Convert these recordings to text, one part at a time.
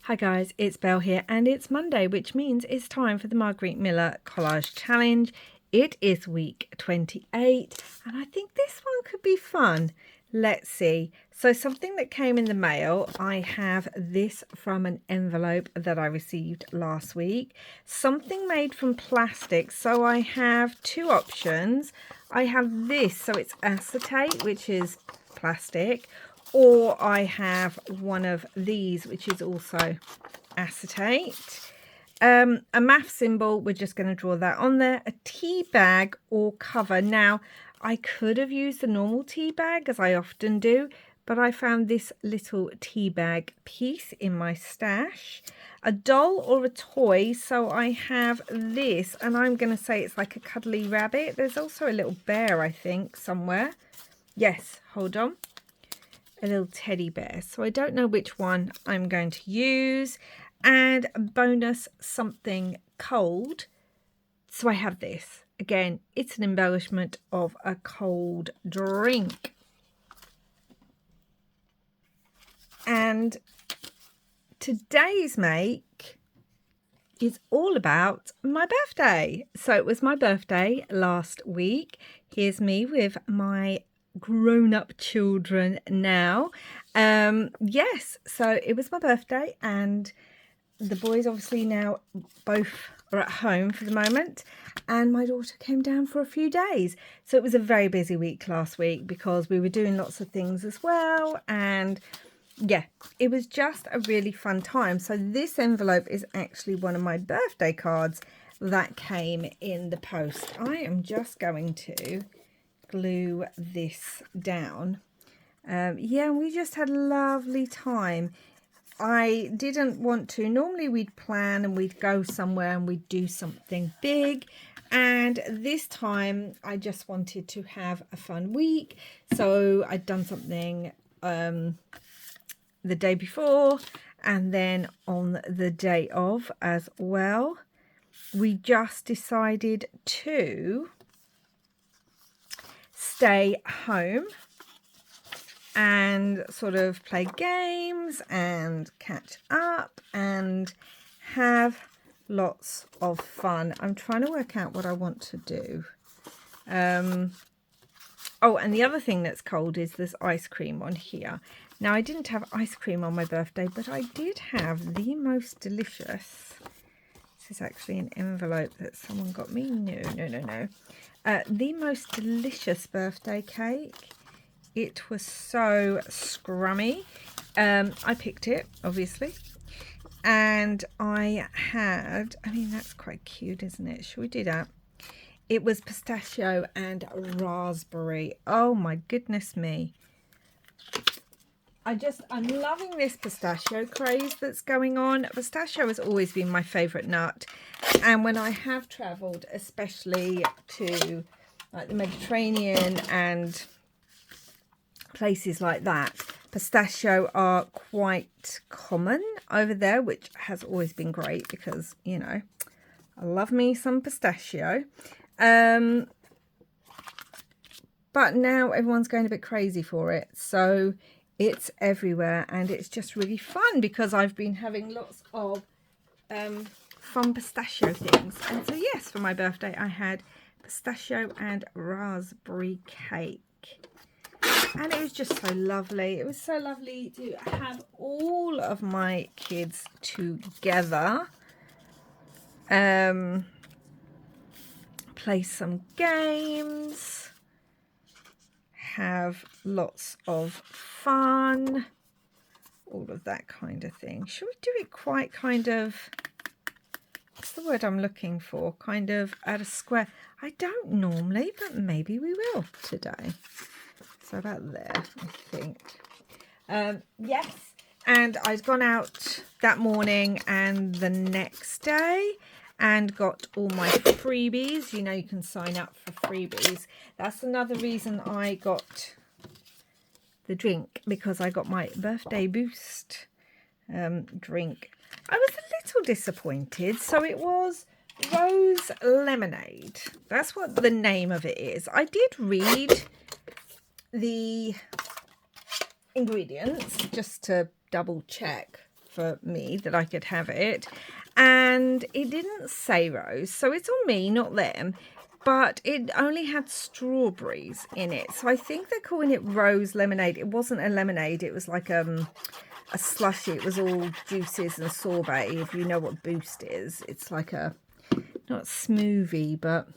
Hi guys, it's Belle here and it's Monday, which means it's time for the Margaret Miller Collage Challenge. It is week 28 and I think this one could be fun. Let's see. So something that came in the mail, I have this from an envelope that I received last week. Something made from plastic. So I have two options. I have this, so it's acetate, which is plastic. Or I have one of these, which is also acetate. A math symbol, we're just going to draw that on there. A tea bag or cover. Now, I could have used the normal tea bag, as I often do, but I found this little tea bag piece in my stash. A doll or a toy, so I have this, and I'm going to say it's like a cuddly rabbit. There's also a little bear, I think, somewhere. Yes, hold on. A little teddy bear, so I don't know which one I'm going to use. And a bonus, something cold, so I have this again. It's an embellishment of a cold drink, and today's make is all about my birthday. So it was my birthday last week. Here's me with my grown-up children now. Yes, so it was my birthday and the boys obviously now both are at home for the moment, and my daughter came down for a few days. So it was a very busy week last week because we were doing lots of things as well, and yeah, it was just a really fun time. So this envelope is actually one of my birthday cards that came in the post. I am just going to glue this down. Yeah, we just had a lovely time. I didn't want to. Normally we'd plan and we'd go somewhere and we'd do something big, and this time I just wanted to have a fun week. So I'd done something the day before and then on the day of as well. We just decided to stay home and sort of play games and catch up and have lots of fun. I'm trying to work out what I want to do. Oh, and the other thing that's cold is there's ice cream on here. Now, I didn't have ice cream on my birthday, but I did have the most delicious. This is actually an envelope that someone got me. No. The most delicious birthday cake. It was so scrummy. I picked it, obviously. And I mean, that's quite cute, isn't it? Should we do that? It was pistachio and raspberry. Oh my goodness me. I'm loving this pistachio craze that's going on. Pistachio has always been my favourite nut. And when I have travelled, especially to like the Mediterranean and places like that, pistachio are quite common over there, which has always been great because, you know, I love me some pistachio. But now everyone's going a bit crazy for it. So it's everywhere and it's just really fun because I've been having lots of fun pistachio things. And so yes, for my birthday I had pistachio and raspberry cake. And it was just so lovely. It was so lovely to have all of my kids together. Play some games. Have lots of fun. All of that kind of thing. Should we do it quite kind of... What's the word I'm looking for? Kind of at a square. I don't normally, but maybe we will today. So about there, I think. Yes, and I'd gone out that morning and the next day and got all my freebies. You know, you can sign up for freebies. That's another reason I got the drink, because I got my birthday boost drink. I was a little disappointed. So it was rose lemonade. That's what the name of it is. I did read the ingredients just to double check for me that I could have it. And it didn't say rose, so it's on me, not them. But it only had strawberries in it. So I think they're calling it rose lemonade. It wasn't a lemonade. It was like a slushy. It was all juices and sorbet. If you know what Boost is. It's like a, not smoothie, but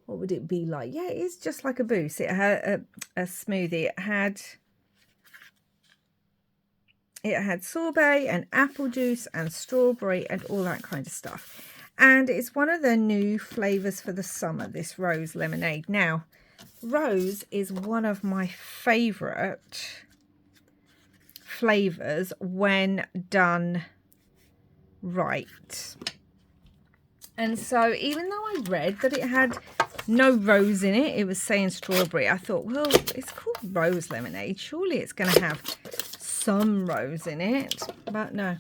what would it be like? Yeah, it is just like a Boost. It had a smoothie. It had sorbet and apple juice and strawberry and all that kind of stuff. And it's one of the new flavours for the summer, this rose lemonade. Now, rose is one of my favourite flavours when done right. And so even though I read that it had no rose in it, it was saying strawberry, I thought, well, it's called rose lemonade. Surely it's going to have some rose in it. But no.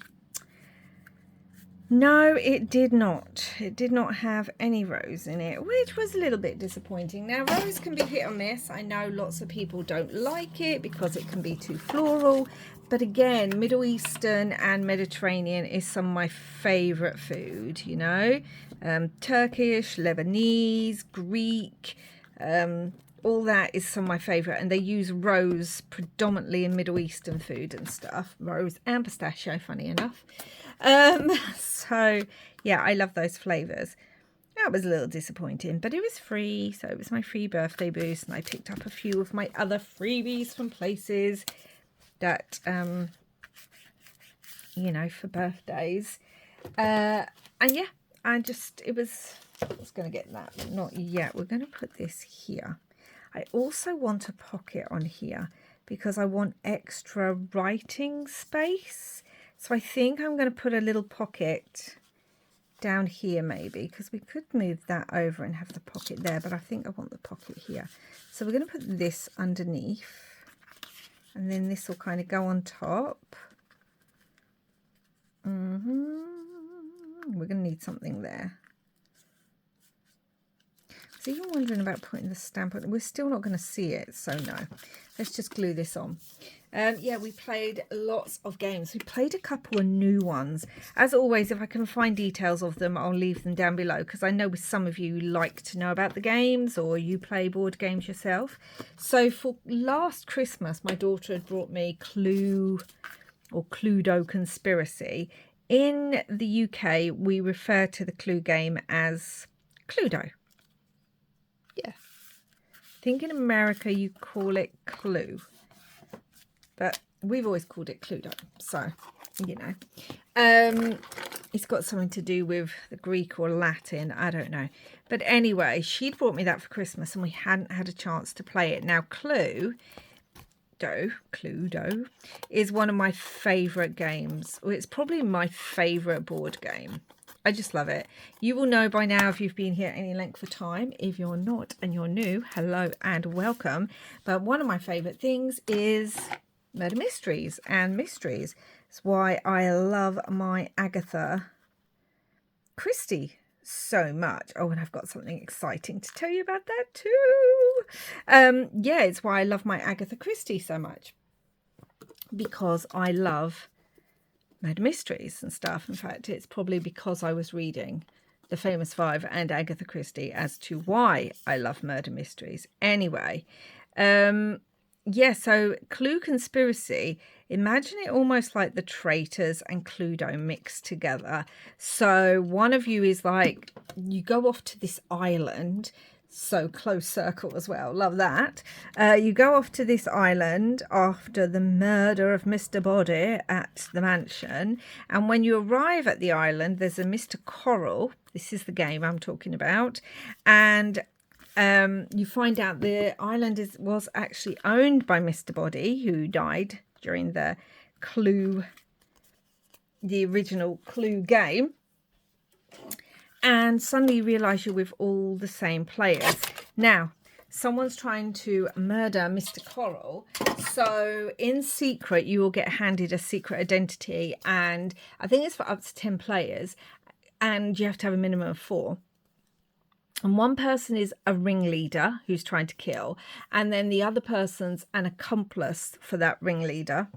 No, it did not. It did not have any rose in it, which was a little bit disappointing. Now, rose can be hit or miss. I know lots of people don't like it because it can be too floral. But again, Middle Eastern and Mediterranean is some of my favourite food, you know. Turkish, Lebanese, Greek, all that is some of my favourite. And they use rose predominantly in Middle Eastern food and stuff. Rose and pistachio, funny enough. So yeah, I love those flavours. That was a little disappointing, but it was free, so it was my free birthday boost, and I picked up a few of my other freebies from places that you know, for birthdays. And yeah, I was going to get that, but not yet. We're going to put this here. I also want a pocket on here because I want extra writing space. So I think I'm going to put a little pocket down here maybe, because we could move that over and have the pocket there, but I think I want the pocket here. So we're going to put this underneath, and then this will kind of go on top. We're going to need something there. I was even wondering about putting the stamp on. We're still not going to see it, so no. Let's just glue this on. Yeah, we played lots of games. We played a couple of new ones. As always, if I can find details of them, I'll leave them down below, because I know some of you like to know about the games, or you play board games yourself. So for last Christmas, my daughter had brought me Clue, or Cluedo Conspiracy. In the UK, we refer to the Clue game as Cluedo. Yeah. I think in America you call it Clue. But we've always called it Cluedo, so, you know. It's got something to do with the Greek or Latin, I don't know. But anyway, she'd brought me that for Christmas, and we hadn't had a chance to play it. Now, Cluedo is one of my favourite games. Well, it's probably my favourite board game. I just love it. You will know by now if you've been here any length of time. If you're not and you're new, hello and welcome. But one of my favourite things is murder mysteries and mysteries. It's why I love my Agatha Christie so much. Oh, and I've got something exciting to tell you about that too. Yeah, it's why I love my Agatha Christie so much, because I love murder mysteries and stuff. In fact, it's probably because I was reading The Famous Five and Agatha Christie as to why I love murder mysteries. Anyway, yeah, so Clue Conspiracy, imagine it almost like The Traitors and Cluedo mixed together. So one of you is like, you go off to this island, so close circle as well, love that. You go off to this island after the murder of Mr. Body at the mansion, and when you arrive at the island, there's a Mr. Coral. This is the game I'm talking about, and you find out the island was actually owned by Mr. Body, who died during the original Clue game. And suddenly you realise you're with all the same players. Now, someone's trying to murder Mr. Coral. So in secret, you will get handed a secret identity. And I think it's for up to 10 players. And you have to have a minimum of 4. And one person is a ringleader who's trying to kill. And then the other person's an accomplice for that ringleader.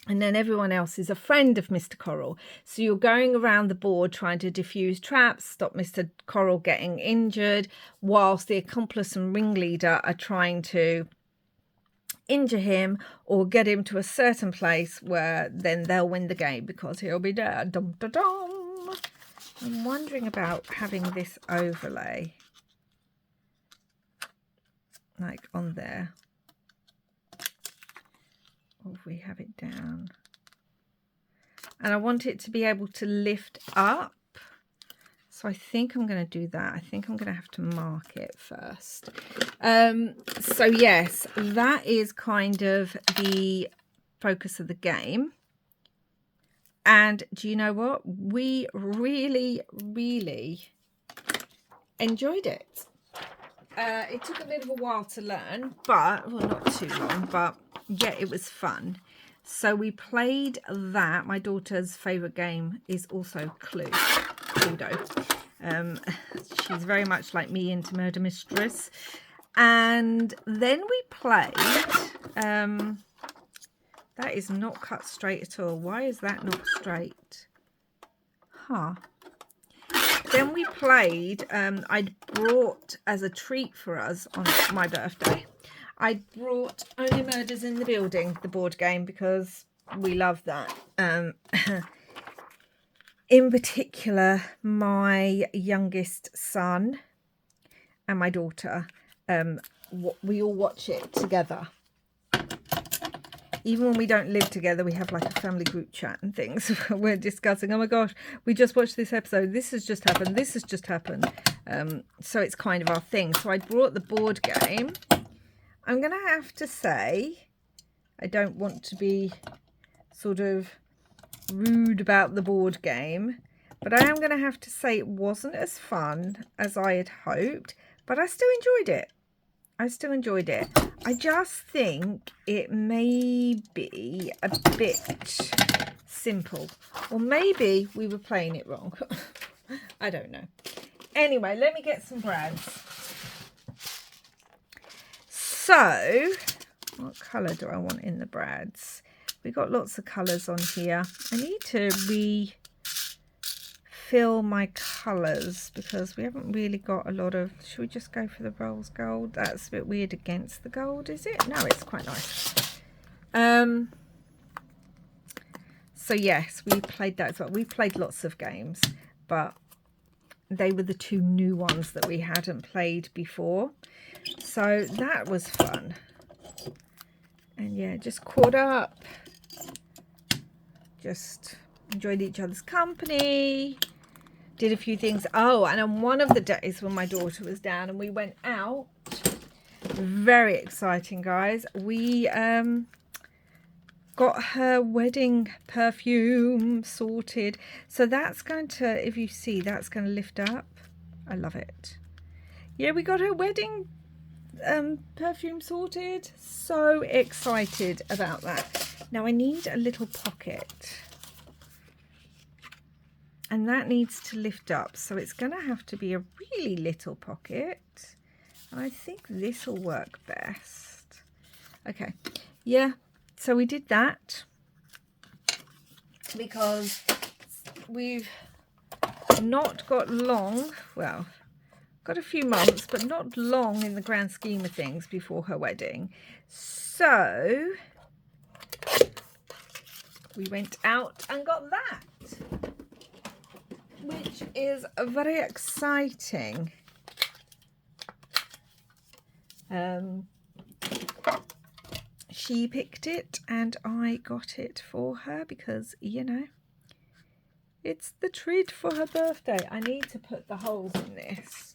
and then everyone else is a friend of Mr. Coral. So you're going around the board trying to defuse traps, stop Mr. Coral getting injured, whilst the accomplice and ringleader are trying to injure him or get him to a certain place where then they'll win the game because he'll be dead. Dum, da, dum. I'm wondering about having this overlay like on there. Or if we have it down. And I want it to be able to lift up. So I think I'm going to do that. I think I'm going to have to mark it first. So yes, that is kind of the focus of the game. And do you know what? We really, really enjoyed it. It took a little while to learn, but, well, not too long, but yeah, it was fun. So we played that. My daughter's favourite game is also Cluedo. She's very much like me into Murder Mistress. And then we played, that is not cut straight at all. Why is that not straight? Huh. Then we played, I'd brought as a treat for us on my birthday, I brought Only Murders in the Building, the board game, because we love that. In particular, my youngest son and my daughter, we all watch it together. Even when we don't live together, we have like a family group chat and things. We're discussing, oh my gosh, we just watched this episode. This has just happened. This has just happened. So it's kind of our thing. So I brought the board game. I'm going to have to say, I don't want to be sort of rude about the board game, but I am going to have to say it wasn't as fun as I had hoped, but I still enjoyed it. I just think it may be a bit simple, or maybe we were playing it wrong. I don't know. Anyway, let me get some brads. So, what colour do I want in the brads? We got lots of colours on here. I need to refill my colours because we haven't really got a lot of... Should we just go for the rose gold? That's a bit weird against the gold, is it? No, it's quite nice. So yes, we played that as well. We played lots of games, but they were the two new ones that we hadn't played before. So that was fun. And yeah, just caught up. Just enjoyed each other's company. Did a few things. Oh, and on one of the days when my daughter was down and we went out, very exciting, guys. We got her wedding perfume sorted. So that's going to, if you see, that's going to lift up. I love it. Yeah, we got her wedding perfume sorted. So excited about that. Now I need a little pocket. And that needs to lift up. So it's going to have to be a really little pocket. And I think this will work best. Okay. Yeah. So we did that. Because we've not got long. Well, got a few months, but not long in the grand scheme of things before her wedding. So we went out and got that, which is very exciting. She picked it and I got it for her because, you know, it's the treat for her birthday. I need to put the holes in this.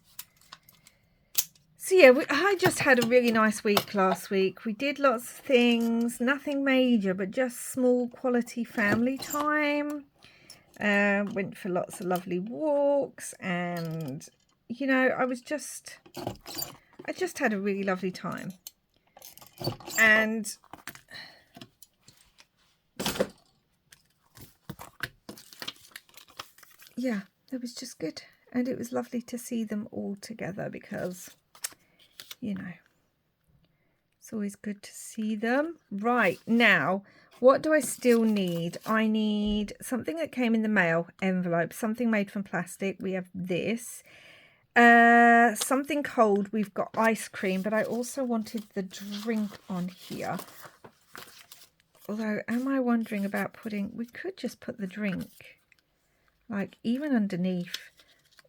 So yeah, I just had a really nice week last week. We did lots of things, nothing major, but just small quality family time. Went for lots of lovely walks and, you know, I just had a really lovely time. And yeah, it was just good. And it was lovely to see them all together because, you know, It's always good to see them. Right, now, what do I still need? I need something that came in the mail, envelope, something made from plastic. We have this. Something cold. We've got ice cream, but I also wanted the drink on here. Although, am I wondering about putting... We could just put the drink, like, even underneath.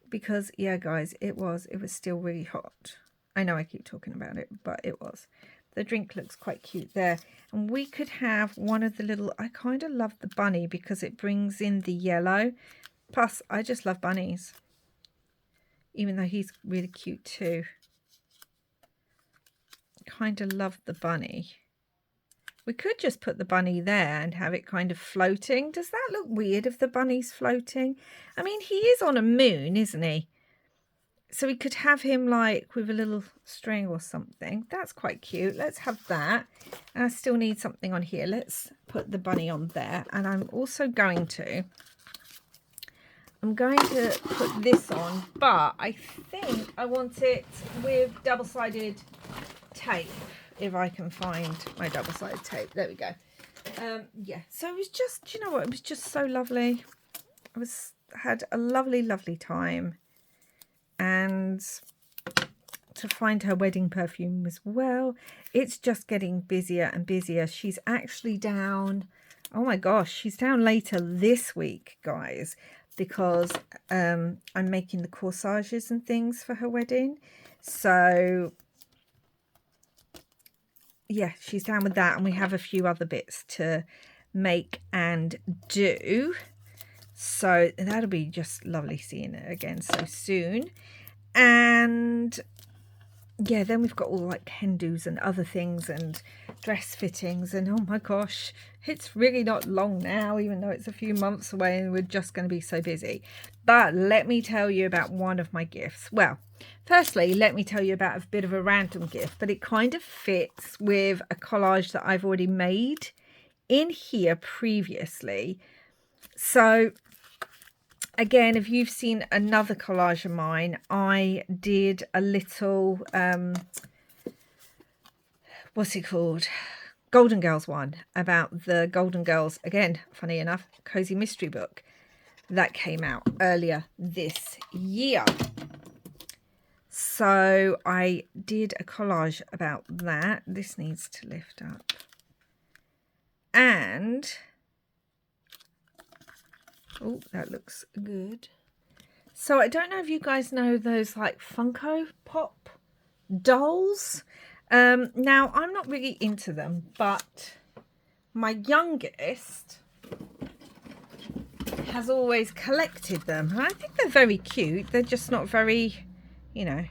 Because, yeah, guys, it was still really hot. I know I keep talking about it, but it was. The drink looks quite cute there. And we could have one of the little... I kind of love the bunny because it brings in the yellow. Plus, I just love bunnies. Even though he's really cute too. Kind of love the bunny. We could just put the bunny there and have it kind of floating. Does that look weird if the bunny's floating? I mean, he is on a moon, isn't he? So we could have him like with a little string or something. That's quite cute. Let's have that. And I still need something on here. Let's put the bunny on there. And I'm also going to... I'm going to put this on, but I think I want it with double-sided tape, if I can find my double-sided tape. There we go. Yeah, so it was just, you know what, it was just so lovely. Had a lovely, lovely time. And to find her wedding perfume as well. It's just getting busier and busier. She's actually down, oh my gosh, she's down later this week, guys, because I'm making the corsages and things for her wedding. So yeah, she's down with that, and we have a few other bits to make and do. So that'll be just lovely seeing her again so soon. And yeah, then we've got all like hen-dos and other things and dress fittings, and oh my gosh, it's really not long now, even though it's a few months away, and we're just going to be so busy. But let me tell you about one of my gifts. Well, firstly, let me tell you about a bit of a random gift, but it kind of fits with a collage that I've already made in here previously. So again, if you've seen another collage of mine, I did a little, what's it called? Golden Girls one, about the Golden Girls, again, funny enough, Cozy Mystery book that came out earlier this year. So I did a collage about that. This needs to lift up. And... oh, that looks good. So I don't know if you guys know those like Funko Pop dolls. Now, I'm not really into them, but my youngest has always collected them. And I think they're very cute. They're just not very, you know,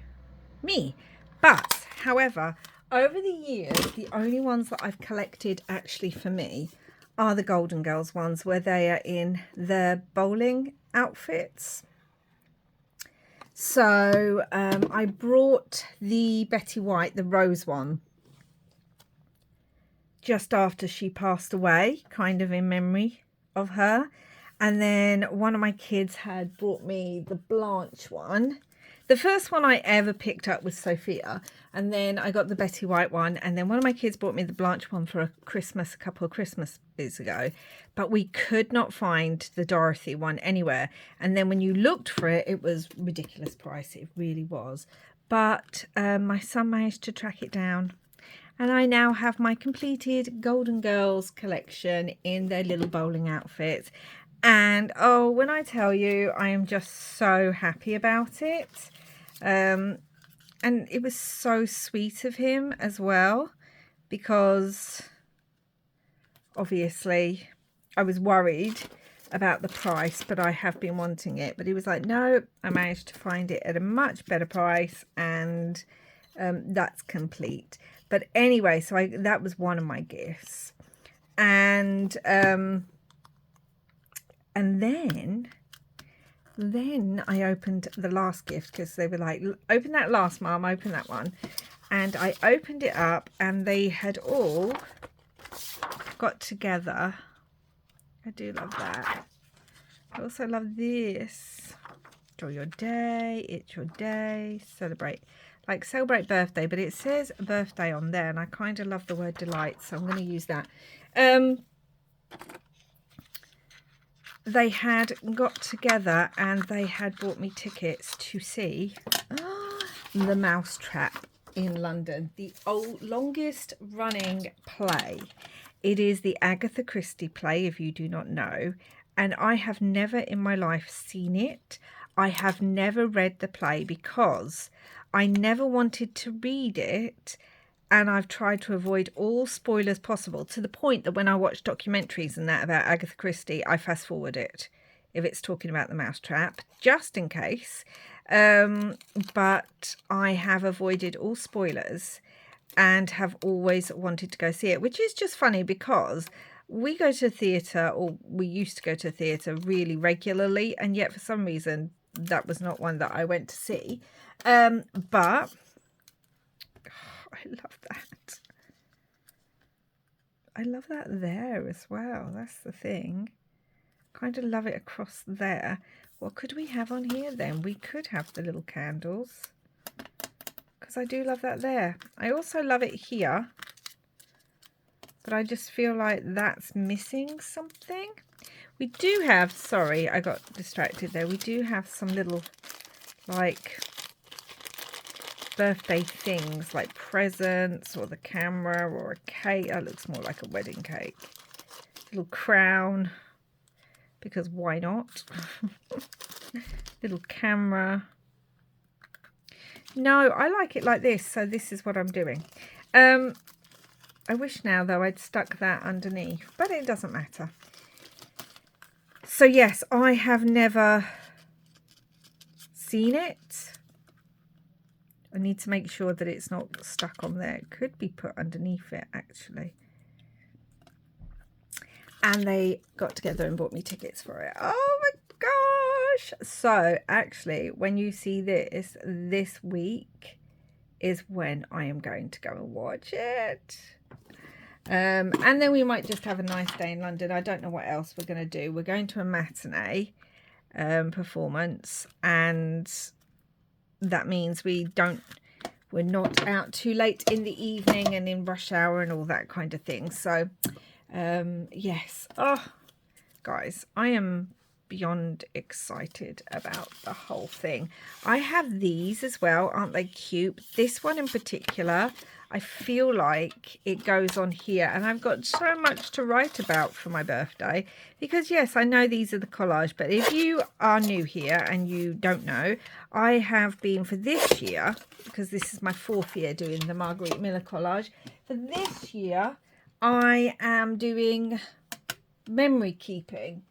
me. But, however, over the years, the only ones that I've collected actually for me are the Golden Girls ones, where they are in their bowling outfits. So I brought the Betty White, the rose one, just after she passed away, kind of in memory of her. And then one of my kids had brought me the Blanche one. The first one I ever picked up was Sophia, and then I got the Betty White one, and then one of my kids bought me the Blanche one for a couple of Christmases ago, but we could not find the Dorothy one anywhere. And then when you looked for it, it was ridiculous price. It really was. But my son managed to track it down, and I now have my completed Golden Girls collection in their little bowling outfits. And oh, when I tell you, I am just so happy about it. And it was so sweet of him as well, because obviously I was worried about the price, but I have been wanting it. But he was like, no, I managed to find it at a much better price, and that's complete. But anyway, so that was one of my gifts. And then I opened the last gift, because they were like, open that last, Mum, open that one. And I opened it up, and they had all got together. I do love that. I also love this. Draw your day, it's your day, celebrate like celebrate birthday, but it says birthday on there, and I kind of love the word delight, so I'm going to use that. They had got together and they had bought me tickets to see The Mousetrap in London, the longest running play. It is the Agatha Christie play, if you do not know, and I have never in my life seen it. I have never read the play because I never wanted to read it, and I've tried to avoid all spoilers possible, to the point that when I watch documentaries and that about Agatha Christie, I fast forward it if it's talking about the Mousetrap, just in case. But I have avoided all spoilers and have always wanted to go see it, which is just funny because we go to theatre, or we used to go to theatre really regularly, and yet for some reason that was not one that I went to see. But I love that. I love that there as well. That's the thing. Kind of love it across there. What could we have on here then? We could have the little candles, because I do love that there. I also love it here, but I just feel like that's missing something. We do have, sorry, I got distracted there. We do have some little, like, birthday things, like presents, or the camera, or a cake. That looks more like a wedding cake. Little crown, because why not? Little camera. No, I like it like this, so this is what I'm doing. I wish now, though, I'd stuck that underneath, but it doesn't matter. So, yes, I have never seen it. I need to make sure that it's not stuck on there. It could be put underneath it, actually. And they got together and bought me tickets for it. Oh, my gosh. So, actually, when you see this week is when I am going to go and watch it. And then we might just have a nice day in London. I don't know what else we're going to do. We're going to a matinee performance, and that means we're not out too late in the evening and in rush hour and all that kind of thing. So yes, oh guys, I am beyond excited about the whole thing. I have these as well, aren't they cute? This one in particular, I feel like it goes on here, and I've got so much to write about for my birthday, because yes, I know these are the collage, but if you are new here and you don't know, I have been, for this year, because this is my 4th year doing the Margaret Miller collage, for this year I am doing memory keeping.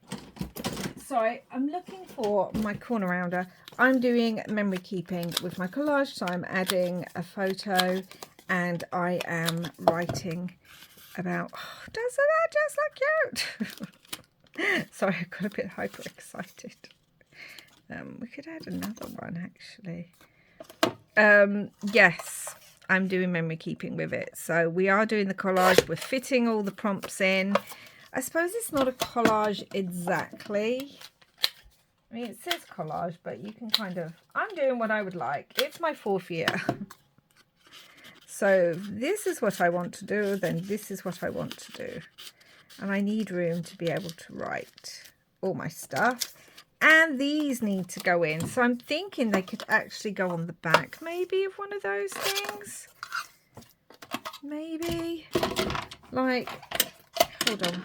Sorry, I'm looking for my corner rounder. I'm doing memory keeping with my collage, so I'm adding a photo, and I am writing about, oh, doesn't that just look cute? Sorry, I got a bit hyper excited. We could add another one, actually. Yes, I'm doing memory keeping with it. So we are doing the collage. We're fitting all the prompts in. I suppose it's not a collage exactly. I mean, it says collage, but you can kind of, I'm doing what I would like. It's my 4th year. So if this is what I want to do, then this is what I want to do. And I need room to be able to write all my stuff. And these need to go in. So I'm thinking they could actually go on the back, maybe, of one of those things. Maybe. Like, hold on.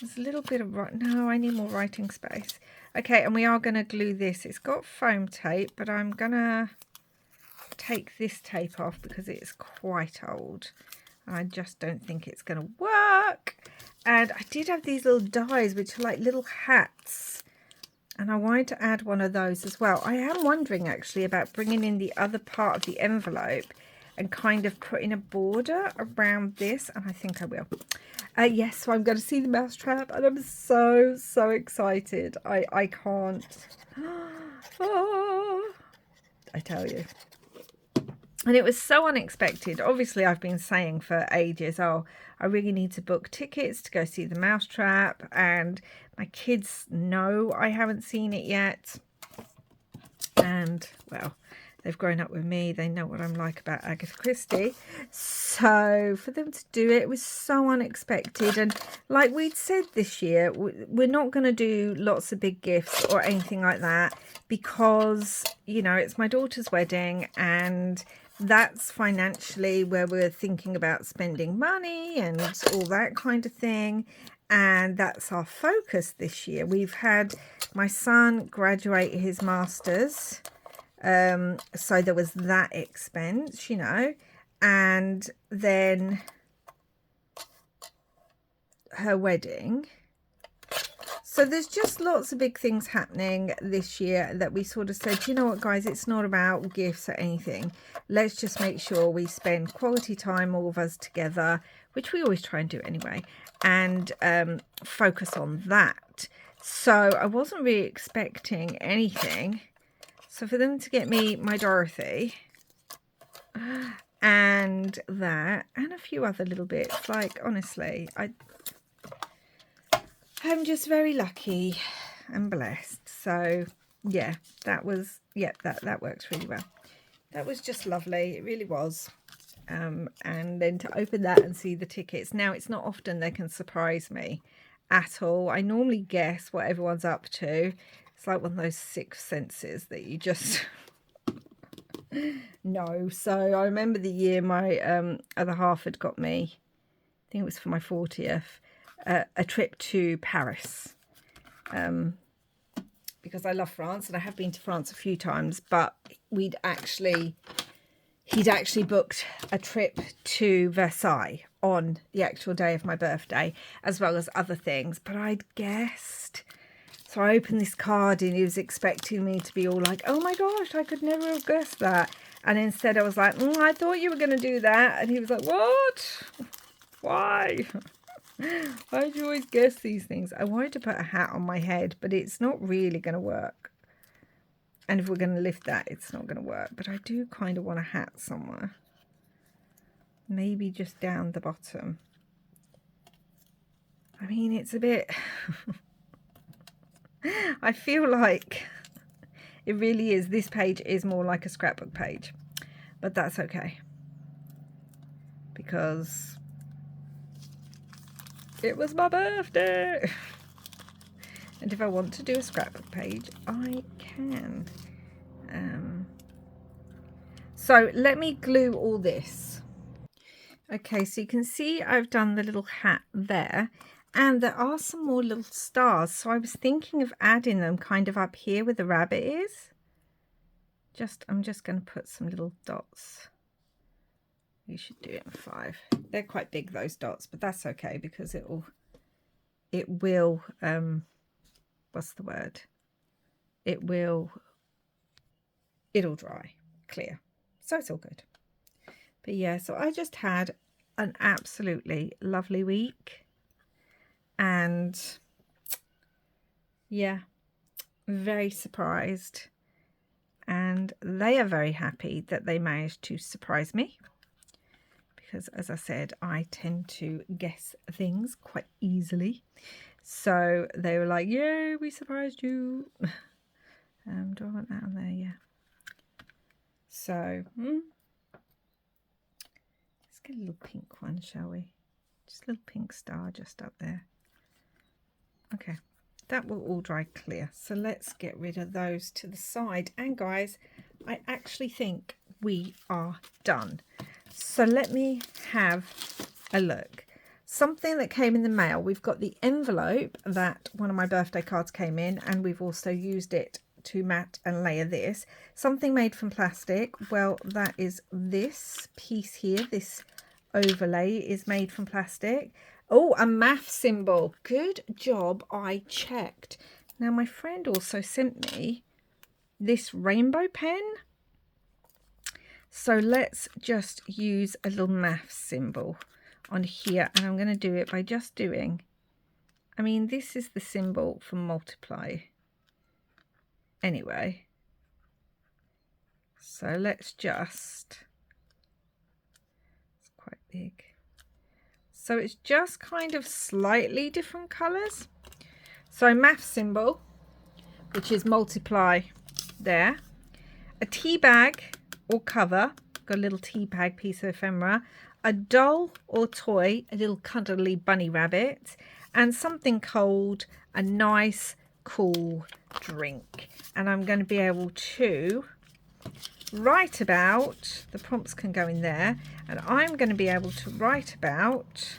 There's a little bit of, no, I need more writing space. Okay, and we are going to glue this. It's got foam tape, but I'm going to take this tape off because it's quite old. I just don't think it's going to work. And I did have these little dies, which are like little hats. And I wanted to add one of those as well. I am wondering, actually, about bringing in the other part of the envelope and kind of putting a border around this. And I think I will. Yes, so I'm going to see the Mousetrap, and I'm so, so excited. I can't. Oh, I tell you. And it was so unexpected. Obviously, I've been saying for ages, oh, I really need to book tickets to go see the Mousetrap. And my kids know I haven't seen it yet. And, well, They've grown up with me. They know what I'm like about Agatha Christie. So for them to do it was so unexpected. And like we'd said this year, we're not going to do lots of big gifts or anything like that because, you know, it's my daughter's wedding and that's financially where we're thinking about spending money and all that kind of thing. And that's our focus this year. We've had my son graduate his master's. So there was that expense, you know, and then her wedding. So there's just lots of big things happening this year that we sort of said, you know what, guys, it's not about gifts or anything. Let's just make sure we spend quality time, all of us together, which we always try and do anyway, and focus on that. So I wasn't really expecting anything. So for them to get me my Dorothy and that and a few other little bits, like honestly, I'm just very lucky and blessed. So yeah, that was, yeah, that works really well. That was just lovely. It really was. And then to open that and see the tickets. Now, it's not often they can surprise me at all. I normally guess what everyone's up to. It's like one of those sixth senses that you just know. So I remember the year my other half had got me, I think it was for my 40th, a trip to Paris. Because I love France and I have been to France a few times, but he'd actually booked a trip to Versailles on the actual day of my birthday, as well as other things. But I'd guessed. So I opened this card and he was expecting me to be all like, oh my gosh, I could never have guessed that. And instead I was like, I thought you were going to do that. And he was like, what? Why? Why do you always guess these things? I wanted to put a hat on my head, but it's not really going to work. And if we're going to lift that, it's not going to work. But I do kind of want a hat somewhere. Maybe just down the bottom. I mean, it's a bit... I feel like it really is. This page is more like a scrapbook page. But that's okay. Because it was my birthday. And if I want to do a scrapbook page, I can. So let me glue all this. Okay, so you can see I've done the little hat there. And there are some more little stars. So I was thinking of adding them kind of up here where the rabbit is. I'm just going to put some little dots. You should do it in 5. They're quite big, those dots, but that's okay because it will, what's the word? It'll dry, clear. So it's all good. But yeah, so I just had an absolutely lovely week. And yeah, very surprised. And they are very happy that they managed to surprise me. Because as I said, I tend to guess things quite easily. So they were like, yay, we surprised you. Do I want that on there? Yeah. So, let's get a little pink one, shall we? Just a little pink star just up there. Okay, that will all dry clear. So let's get rid of those to the side. And guys, I actually think we are done. So let me have a look. Something that came in the mail. We've got the envelope that one of my birthday cards came in, and we've also used it to mat and layer this. Something made from plastic. Well, that is this piece here. This overlay is made from plastic. Oh, a math symbol. Good job, I checked. Now, my friend also sent me this rainbow pen. So let's just use a little math symbol on here. And I'm going to do it by just doing, I mean, this is the symbol for multiply. Anyway. So let's just, it's quite big. So it's just kind of slightly different colours. So math symbol, which is multiply there. a tea bag or cover, got a little tea bag piece of ephemera, a doll or toy, a little cuddly bunny rabbit, and something cold, a nice cool drink. And I'm going to be able to write about, the prompts can go in there, and I'm going to be able to write about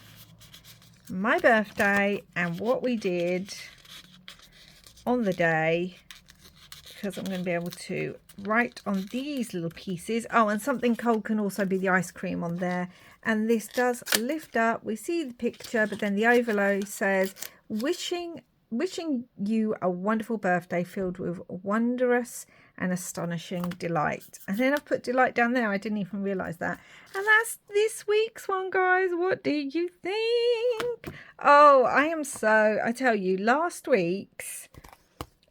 my birthday and what we did on the day, because I'm going to be able to write on these little pieces. Oh, and something cold can also be the ice cream on there. And this does lift up. We see the picture, but then the overlay says, wishing you a wonderful birthday filled with wondrous and astonishing delight. And then I've put delight down there. I didn't even realize that. And that's this week's one, guys. What do you think? Oh, I tell you, last week's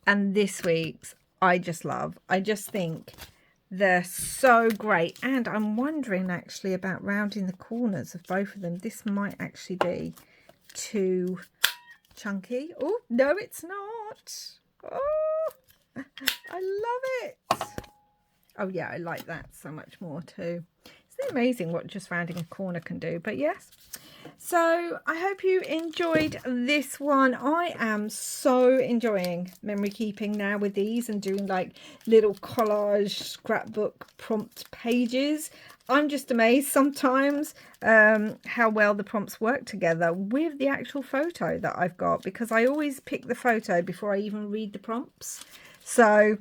and this week's I just love. I just think they're so great. And I'm wondering actually about rounding the corners of both of them. This might actually be too chunky. Oh, no, it's not. Oh, I love it. Oh, yeah, I like that so much more too. Isn't it amazing what just rounding a corner can do? But yes. So I hope you enjoyed this one. I am so enjoying memory keeping now with these and doing like little collage scrapbook prompt pages. I'm just amazed sometimes how well the prompts work together with the actual photo that I've got, because I always pick the photo before I even read the prompts. So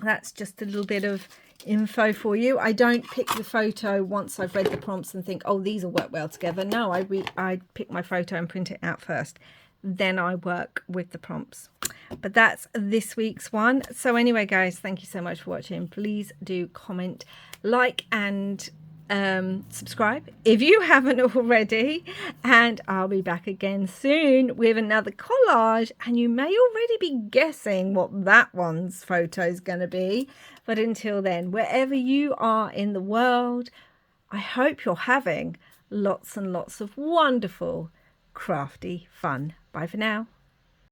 that's just a little bit of info for you. I don't pick the photo once I've read the prompts and think, oh, these will work well together. No, I pick my photo and print it out first. Then I work with the prompts. But that's this week's one. So anyway, guys, thank you so much for watching. Please do comment, like, and subscribe if you haven't already. And I'll be back again soon with another collage. And you may already be guessing what that one's photo is going to be. But until then, wherever you are in the world, I hope you're having lots and lots of wonderful, crafty fun. Bye for now.